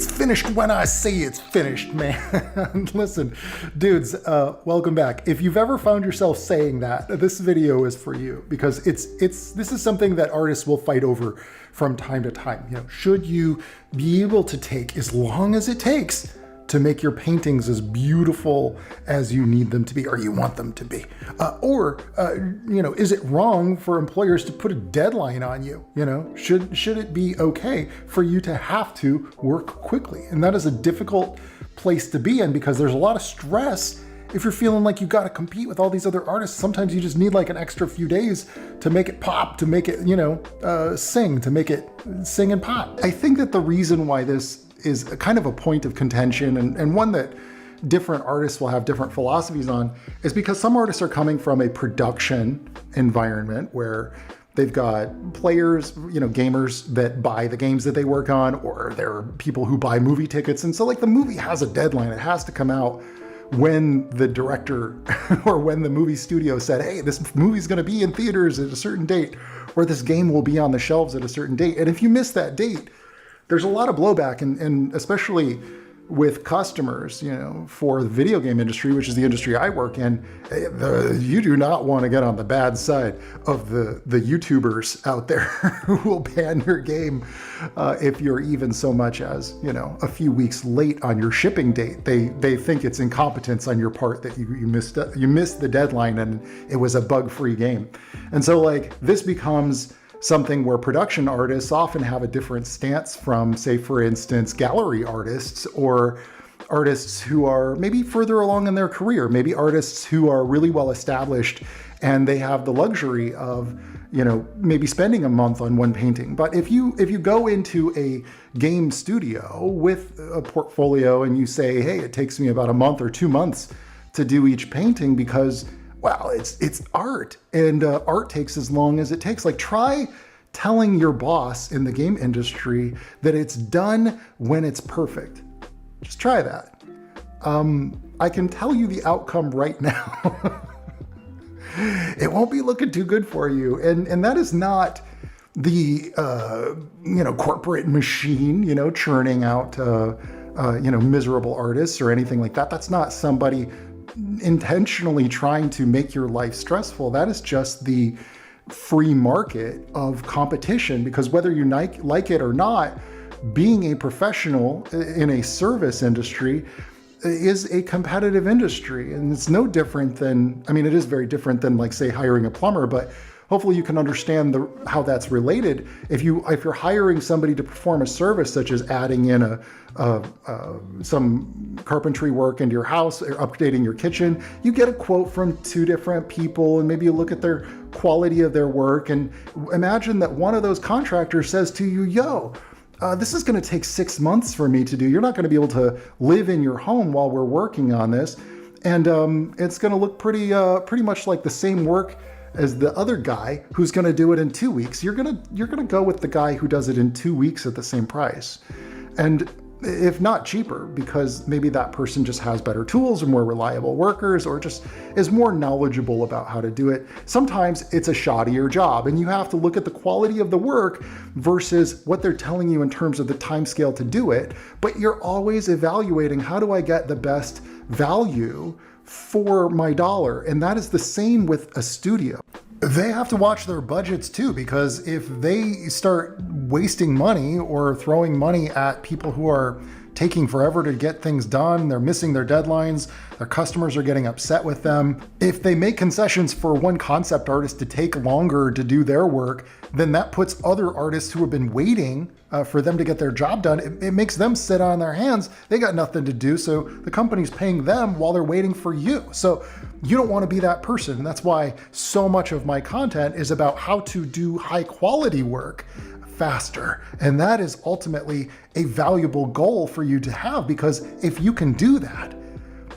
It's finished when I say it's finished, man. Listen, dudes, welcome back. If you've ever found yourself saying that, this video is for you, because this is something that artists will fight over from time to time. You know, should you be able to take as long as it takes to make your paintings as beautiful as you need them to be, or you want them to be? You know, is it wrong for employers to put a deadline on you? You know, should it be okay for you to have to work quickly? And that is a difficult place to be in, because there's a lot of stress if you're feeling like you got to compete with all these other artists. Sometimes you just need like an extra few days to make it pop, to make it, you know, sing, to make it sing and pop. I think that the reason why this is a kind of a point of contention, and one that different artists will have different philosophies on, is because some artists are coming from a production environment where they've got players, you know, gamers that buy the games that they work on, or there are people who buy movie tickets. And so like the movie has a deadline. It has to come out when the director or when the movie studio said, hey, this movie's going to be in theaters at a certain date, or this game will be on the shelves at a certain date. And if you miss that date, there's a lot of blowback, and especially with customers, you know, for the video game industry, which is the industry I work in. You do not want to get on the bad side of the YouTubers out there who will ban your game if you're even so much as, you know, a few weeks late on your shipping date. They think it's incompetence on your part that you missed the deadline and it was a bug-free game. And so like this becomes something where production artists often have a different stance from, say, for instance, gallery artists, or artists who are maybe further along in their career, maybe artists who are really well established and they have the luxury of, you know, maybe spending a month on one painting. But if you go into a game studio with a portfolio and you say, hey, it takes me about a month or 2 months to do each painting because, well, it's art, and art takes as long as it takes. Like, try telling your boss in the game industry that it's done when it's perfect. Just try that. I can tell you the outcome right now. It won't be looking too good for you, and that is not the you know, corporate machine, you know, churning out you know, miserable artists or anything like that. That's not somebody intentionally trying to make your life stressful. That is just the free market of competition, because whether you like it or not, being a professional in a service industry is a competitive industry. And it's no different than, I mean, it is very different than, like, say, hiring a plumber, but hopefully you can understand how that's related. If you're hiring somebody to perform a service, such as adding in some carpentry work into your house or updating your kitchen, you get a quote from 2 different people, and maybe you look at their quality of their work, and imagine that one of those contractors says to you, yo, this is going to take 6 months for me to do. You're not going to be able to live in your home while we're working on this. And it's going to look pretty much like the same work as the other guy who's going to do it in 2 weeks. You're going to go with the guy who does it in 2 weeks at the same price. And if not cheaper, because maybe that person just has better tools or more reliable workers, or just is more knowledgeable about how to do it. Sometimes it's a shoddier job, and you have to look at the quality of the work versus what they're telling you in terms of the time scale to do it. But you're always evaluating, how do I get the best value for my dollar? And that is the same with a studio. They have to watch their budgets too, because if they start wasting money or throwing money at people who are taking forever to get things done, they're missing their deadlines, their customers are getting upset with them. If they make concessions for one concept artist to take longer to do their work, then that puts other artists who have been waiting for them to get their job done. It makes them sit on their hands. They got nothing to do, so the company's paying them while they're waiting for you. So you don't want to be that person. And that's why so much of my content is about how to do high quality work faster. And that is ultimately a valuable goal for you to have, because if you can do that,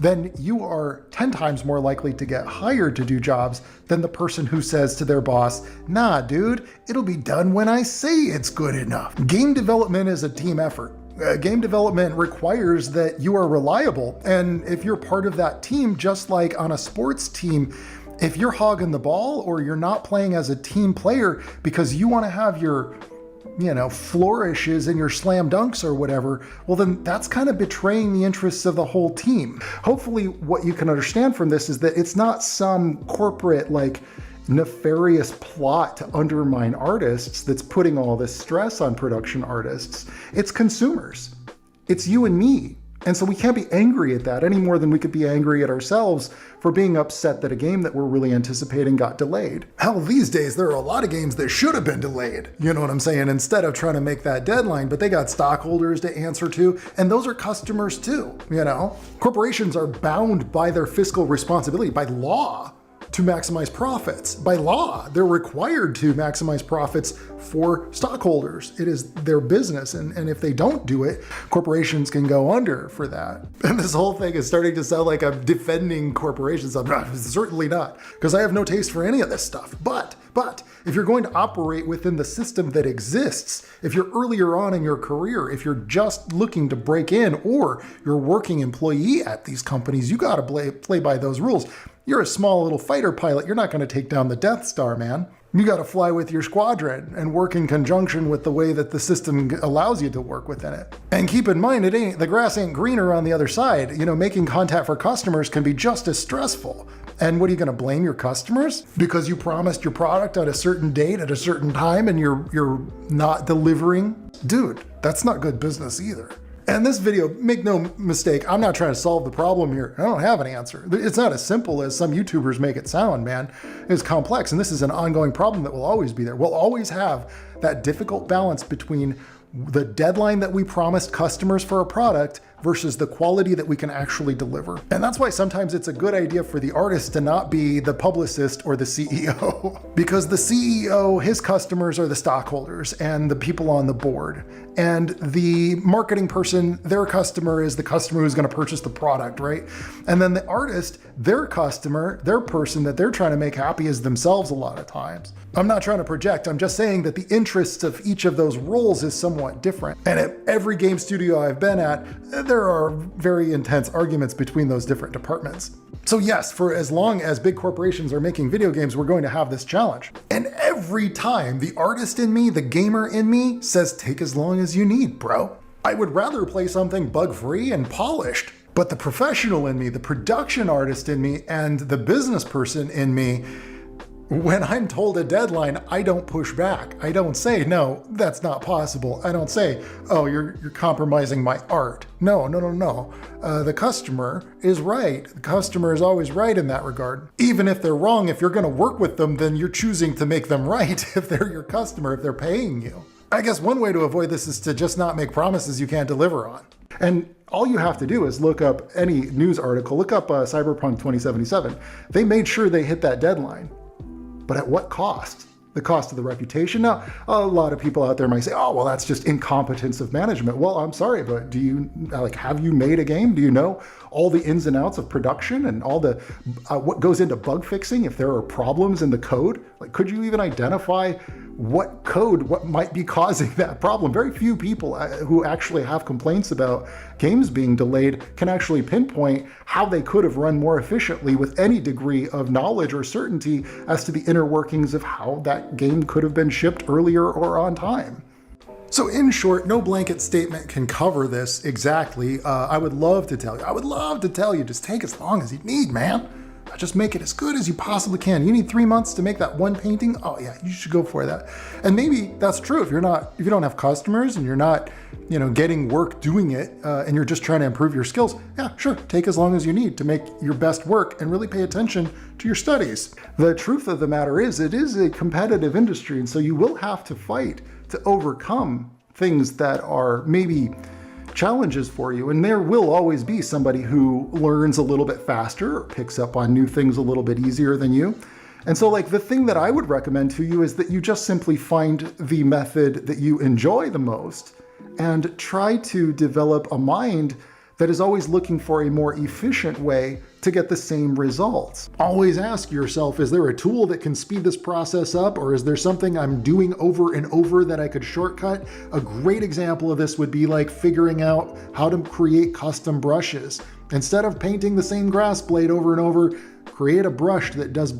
then you are 10 times more likely to get hired to do jobs than the person who says to their boss, nah, dude, it'll be done when I say it's good enough. Game development is a team effort. Game development requires that you are reliable. And if you're part of that team, just like on a sports team, if you're hogging the ball or you're not playing as a team player because you want to have your flourishes in your slam dunks or whatever, well then that's kind of betraying the interests of the whole team. Hopefully what you can understand from this is that it's not some corporate nefarious plot to undermine artists that's putting all this stress on production artists. It's consumers. It's you and me. And so we can't be angry at that any more than we could be angry at ourselves for being upset that a game that we're really anticipating got delayed. Hell, these days there are a lot of games that should have been delayed. You know what I'm saying? Instead of trying to make that deadline, but they got stockholders to answer to, and those are customers too, Corporations are bound by their fiscal responsibility, by law, to maximize profits. By law, they're required to maximize profits for stockholders. It is their business, and if they don't do it, corporations can go under for that. And this whole thing is starting to sound like I'm defending corporations. I'm not, certainly not, because I have no taste for any of this stuff. But if you're going to operate within the system that exists, if you're earlier on in your career, if you're just looking to break in, or you're a working employee at these companies, you gotta play by those rules. You're a small little fighter pilot. You're not going to take down the Death Star, man. You got to fly with your squadron and work in conjunction with the way that the system allows you to work within it. And keep in mind, the grass ain't greener on the other side. Making content for customers can be just as stressful. And what are you going to blame your customers? Because you promised your product at a certain date at a certain time and you're not delivering? Dude, that's not good business either. And this video, make no mistake, I'm not trying to solve the problem here. I don't have an answer. It's not as simple as some YouTubers make it sound, man. It's complex, and this is an ongoing problem that will always be there. We'll always have that difficult balance between the deadline that we promised customers for a product versus the quality that we can actually deliver. And that's why sometimes it's a good idea for the artist to not be the publicist or the CEO. Because the CEO, his customers are the stockholders and the people on the board. And the marketing person, their customer is the customer who's going to purchase the product, right? And then the artist, their customer, their person that they're trying to make happy is themselves a lot of times. I'm not trying to project, I'm just saying that the interests of each of those roles is somewhat different. And at every game studio I've been at, there are very intense arguments between those different departments. So yes, for as long as big corporations are making video games, we're going to have this challenge. And every time the artist in me, the gamer in me says, take as long as you need, bro. I would rather play something bug-free and polished. But the professional in me, the production artist in me, and the business person in me, when I'm told a deadline, I don't push back. I don't say, no, that's not possible. I don't say, oh, you're compromising my art. No. The customer is right. The customer is always right in that regard. Even if they're wrong, if you're going to work with them, then you're choosing to make them right if they're your customer, if they're paying you. I guess one way to avoid this is to just not make promises you can't deliver on. And all you have to do is look up any news article, look up Cyberpunk 2077. They made sure they hit that deadline. But at what cost? The cost of the reputation? Now, a lot of people out there might say, oh, well, that's just incompetence of management. Well, I'm sorry, but do you, have you made a game? Do you know all the ins and outs of production and all the, what goes into bug fixing if there are problems in the code? Could you even identify what might be causing that problem? Very few people who actually have complaints about games being delayed can actually pinpoint how they could have run more efficiently with any degree of knowledge or certainty as to the inner workings of how that game could have been shipped earlier or on time. So in short, no blanket statement can cover this exactly. I would love to tell you, just take as long as you need, man. Just make it as good as you possibly can. You need 3 months to make that one painting? Oh yeah, you should go for that. And maybe that's true if you don't have customers and you're not, getting work doing it, and you're just trying to improve your skills. Yeah, sure, take as long as you need to make your best work and really pay attention to your studies. The truth of the matter is, it is a competitive industry, and so you will have to fight to overcome things that are maybe challenges for you. And there will always be somebody who learns a little bit faster or picks up on new things a little bit easier than you. And so the thing that I would recommend to you is that you just simply find the method that you enjoy the most and try to develop a mind that is always looking for a more efficient way to get the same results. Always ask yourself, is there a tool that can speed this process up, or is there something I'm doing over and over that I could shortcut? A great example of this would be figuring out how to create custom brushes. Instead of painting the same grass blade over and over, Create a brush that does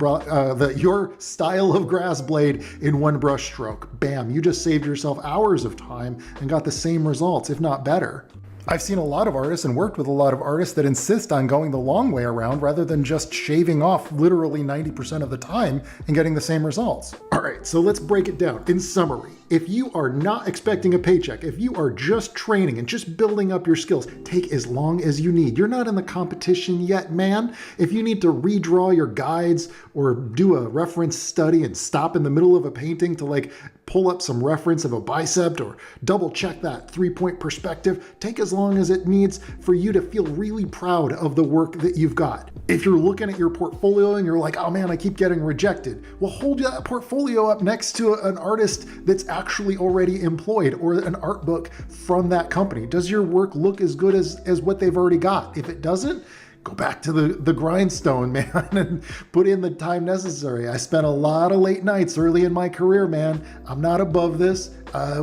your style of grass blade in one brush stroke. Bam, you just saved yourself hours of time and got the same results, if not better. I've seen a lot of artists and worked with a lot of artists that insist on going the long way around rather than just shaving off literally 90% of the time and getting the same results. All right, so let's break it down. In summary, if you are not expecting a paycheck, if you are just training and just building up your skills, take as long as you need. You're not in the competition yet, man. If you need to redraw your guides or do a reference study and stop in the middle of a painting to like pull up some reference of a bicep or double check that 3-point perspective, take as long as it needs for you to feel really proud of the work that you've got. If you're looking at your portfolio and you're like, oh man, I keep getting rejected, well, hold that portfolio up next to an artist that's actually already employed or an art book from that company. Does your work look as good as what they've already got? If it doesn't, go back to the grindstone, man, and put in the time necessary. I spent a lot of late nights early in my career, man. I'm not above this.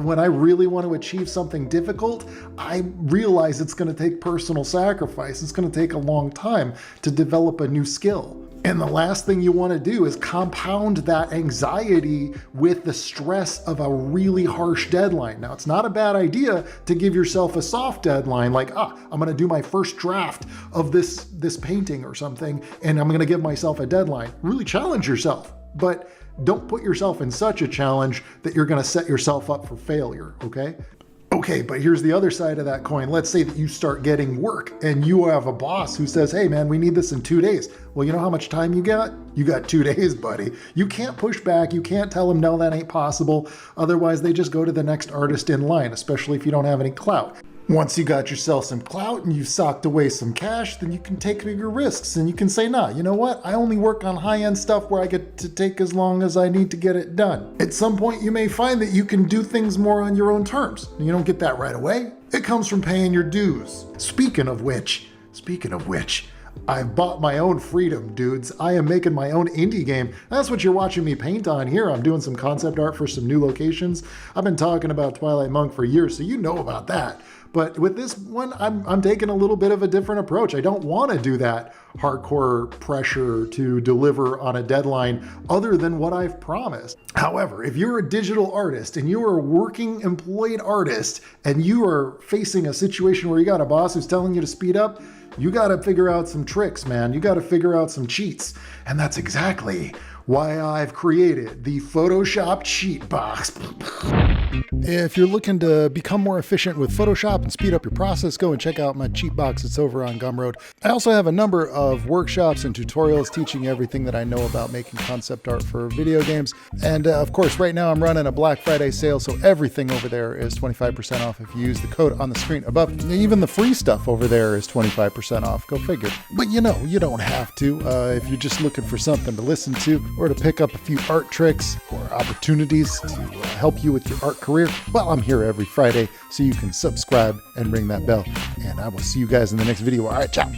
When I really want to achieve something difficult, I realize it's going to take personal sacrifice. It's going to take a long time to develop a new skill. And the last thing you want to do is compound that anxiety with the stress of a really harsh deadline. Now, it's not a bad idea to give yourself a soft deadline, like, I'm going to do my first draft of this painting or something, and I'm going to give myself a deadline. Really challenge yourself, but don't put yourself in such a challenge that you're going to set yourself up for failure, okay? Okay, but here's the other side of that coin. Let's say that you start getting work and you have a boss who says, hey man, we need this in 2 days. Well, you know how much time you got? You got 2 days, buddy. You can't push back. You can't tell them, no, that ain't possible. Otherwise, they just go to the next artist in line, especially if you don't have any clout. Once you got yourself some clout and you've socked away some cash, then you can take bigger risks and you can say, nah, you know what? I only work on high-end stuff where I get to take as long as I need to get it done. At some point, you may find that you can do things more on your own terms. You don't get that right away. It comes from paying your dues. Speaking of which, I've bought my own freedom, dudes. I am making my own indie game. That's what you're watching me paint on here. I'm doing some concept art for some new locations. I've been talking about Twilight Monk for years, so you know about that. But with this one, I'm taking a little bit of a different approach. I don't want to do that hardcore pressure to deliver on a deadline other than what I've promised. However, if you're a digital artist and you are a working employed artist and you are facing a situation where you got a boss who's telling you to speed up, you got to figure out some tricks, man. You got to figure out some cheats. And that's exactly why I've created the Photoshop cheat box. If you're looking to become more efficient with Photoshop and speed up your process, go and check out my cheat box. It's over on Gumroad. I also have a number of workshops and tutorials teaching everything that I know about making concept art for video games. And of course, right now I'm running a Black Friday sale, so everything over there is 25% off if you use the code on the screen above. Even the free stuff over there is 25% off. Go figure. But you know, you don't have to. If you're just looking for something to listen to or to pick up a few art tricks or opportunities to help you with your art career, well, I'm here every Friday, so you can subscribe and ring that bell. And I will see you guys in the next video. All right, ciao.